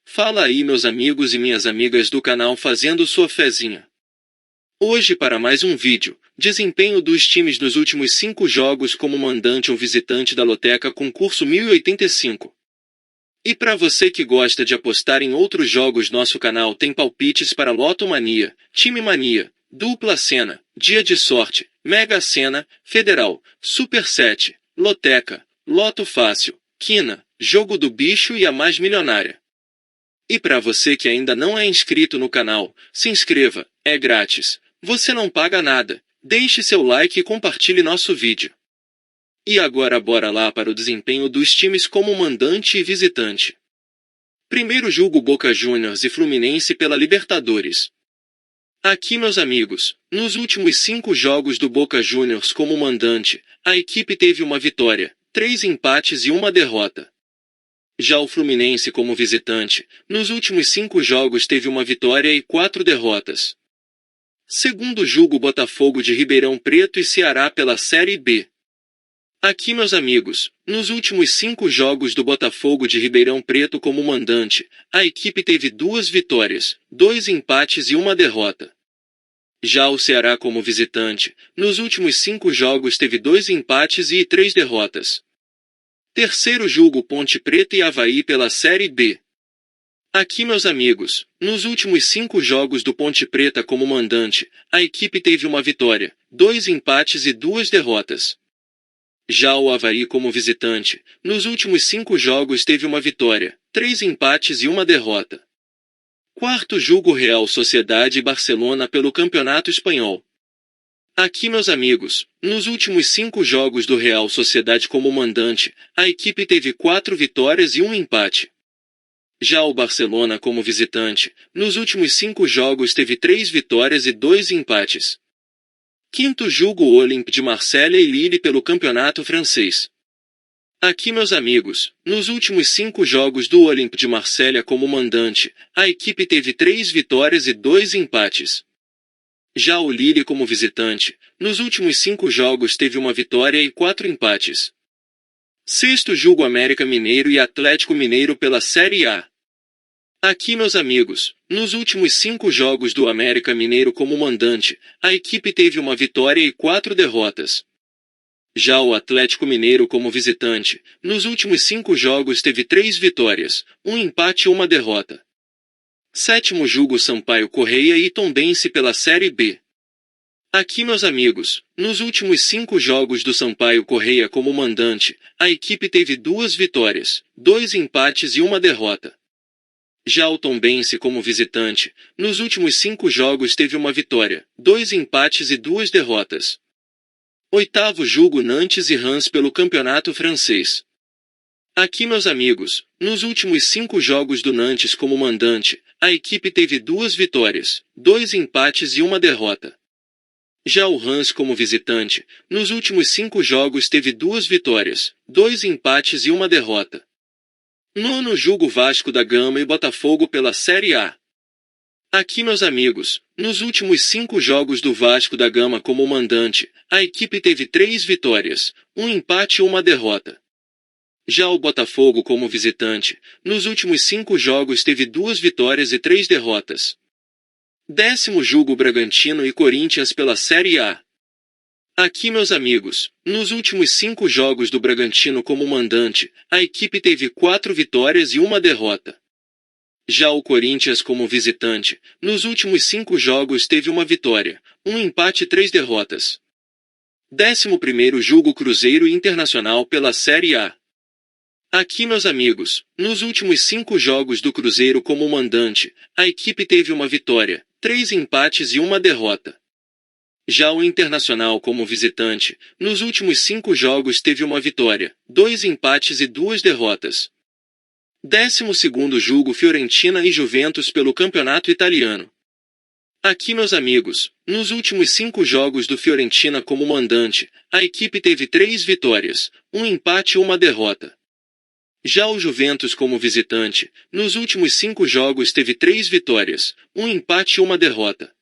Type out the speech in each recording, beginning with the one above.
Fala aí, meus amigos e minhas amigas do canal fazendo sua fezinha. Hoje para mais um vídeo, desempenho dos times nos últimos 5 jogos como mandante ou visitante da Loteca Concurso 1085. E para você que gosta de apostar em outros jogos, nosso canal tem palpites para Lotomania, Time Mania, Dupla Sena, Dia de Sorte, Mega Sena, Federal, Super 7, Loteca, Loto Fácil, Quina, Jogo do Bicho e a Mais Milionária. E para você que ainda não é inscrito no canal, se inscreva, é grátis, você não paga nada, deixe seu like e compartilhe nosso vídeo. E agora bora lá para o desempenho dos times como mandante e visitante. Primeiro jogo Boca Juniors e Fluminense pela Libertadores. Aqui, meus amigos, nos últimos 5 jogos do Boca Juniors como mandante, a equipe teve uma vitória, 3 empates e uma derrota. Já o Fluminense como visitante, nos últimos 5 jogos teve uma vitória e 4 derrotas. Segundo jogo Botafogo de Ribeirão Preto e Ceará pela Série B. Aqui, meus amigos, nos últimos 5 jogos do Botafogo de Ribeirão Preto como mandante, a equipe teve 2 vitórias, 2 empates e uma derrota. Já o Ceará como visitante, nos últimos 5 jogos teve 2 empates e 3 derrotas. Terceiro jogo Ponte Preta e Avaí pela Série B. Aqui, meus amigos, nos últimos 5 jogos do Ponte Preta como mandante, a equipe teve uma vitória, 2 empates e 2 derrotas. Já o Avaí como visitante, nos últimos 5 jogos teve uma vitória, 3 empates e uma derrota. Quarto jogo Real Sociedade e Barcelona pelo Campeonato Espanhol. Aqui, meus amigos, nos últimos 5 jogos do Real Sociedade como mandante, a equipe teve 4 vitórias e um empate. Já o Barcelona como visitante, nos últimos 5 jogos teve 3 vitórias e 2 empates. Quinto jogo Olympique de Marselha e Lille pelo Campeonato Francês. Aqui, meus amigos, nos últimos 5 jogos do Olympique de Marselha como mandante, a equipe teve 3 vitórias e 2 empates. Já o Lille como visitante, nos últimos 5 jogos teve uma vitória e 4 empates. Sexto jogo América Mineiro e Atlético Mineiro pela Série A. Aqui, meus amigos, nos últimos 5 jogos do América Mineiro como mandante, a equipe teve uma vitória e 4 derrotas. Já o Atlético Mineiro como visitante, nos últimos 5 jogos teve 3 vitórias, um empate e uma derrota. Sétimo jogo Sampaio Corrêa e Tombense pela Série B. Aqui, meus amigos, nos últimos 5 jogos do Sampaio Corrêa como mandante, a equipe teve 2 vitórias, 2 empates e uma derrota. Já o Tombense como visitante, nos últimos 5 jogos teve uma vitória, 2 empates e 2 derrotas. Oitavo jogo Nantes e Reims pelo Campeonato Francês. Aqui, meus amigos, nos últimos 5 jogos do Nantes como mandante, a equipe teve 2 vitórias, 2 empates e uma derrota. Já o Reims como visitante, nos últimos 5 jogos teve 2 vitórias, 2 empates e uma derrota. Nono jogo Vasco da Gama e Botafogo pela Série A. Aqui, meus amigos, nos últimos 5 jogos do Vasco da Gama como mandante, a equipe teve 3 vitórias, 1 empate e uma derrota. Já o Botafogo como visitante, nos últimos 5 jogos teve 2 vitórias e 3 derrotas. Décimo jogo Bragantino e Corinthians pela Série A. Aqui, meus amigos, nos últimos 5 jogos do Bragantino como mandante, a equipe teve 4 vitórias e uma derrota. Já o Corinthians como visitante, nos últimos 5 jogos teve uma vitória, 1 empate e 3 derrotas. 11º jogo Cruzeiro e Internacional pela Série A. Aqui, meus amigos, nos últimos 5 jogos do Cruzeiro como mandante, a equipe teve uma vitória, 3 empates e uma derrota. Já o Internacional como visitante, nos últimos 5 jogos teve uma vitória, 2 empates e 2 derrotas. 12º jogo Fiorentina e Juventus pelo Campeonato Italiano. Aqui, meus amigos, nos últimos 5 jogos do Fiorentina como mandante, a equipe teve 3 vitórias, 1 empate e uma derrota. Já o Juventus como visitante, nos últimos 5 jogos teve 3 vitórias, 1 empate e uma derrota.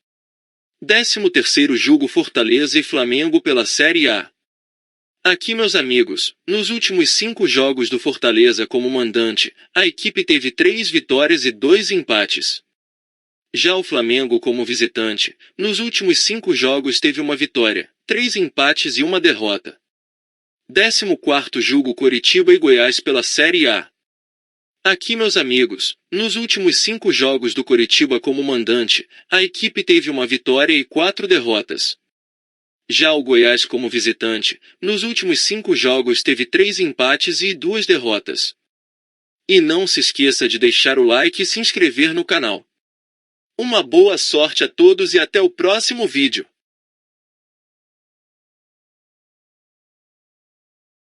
13º jogo Fortaleza e Flamengo pela Série A. Aqui, meus amigos, nos últimos 5 jogos do Fortaleza como mandante, a equipe teve 3 vitórias e 2 empates. Já o Flamengo como visitante, nos últimos 5 jogos teve uma vitória, 3 empates e uma derrota. 14º jogo Coritiba e Goiás pela Série A. Aqui, meus amigos, nos últimos 5 jogos do Coritiba como mandante, a equipe teve uma vitória e 4 derrotas. Já o Goiás como visitante, nos últimos 5 jogos teve 3 empates e 2 derrotas. E não se esqueça de deixar o like e se inscrever no canal. Uma boa sorte a todos e até o próximo vídeo.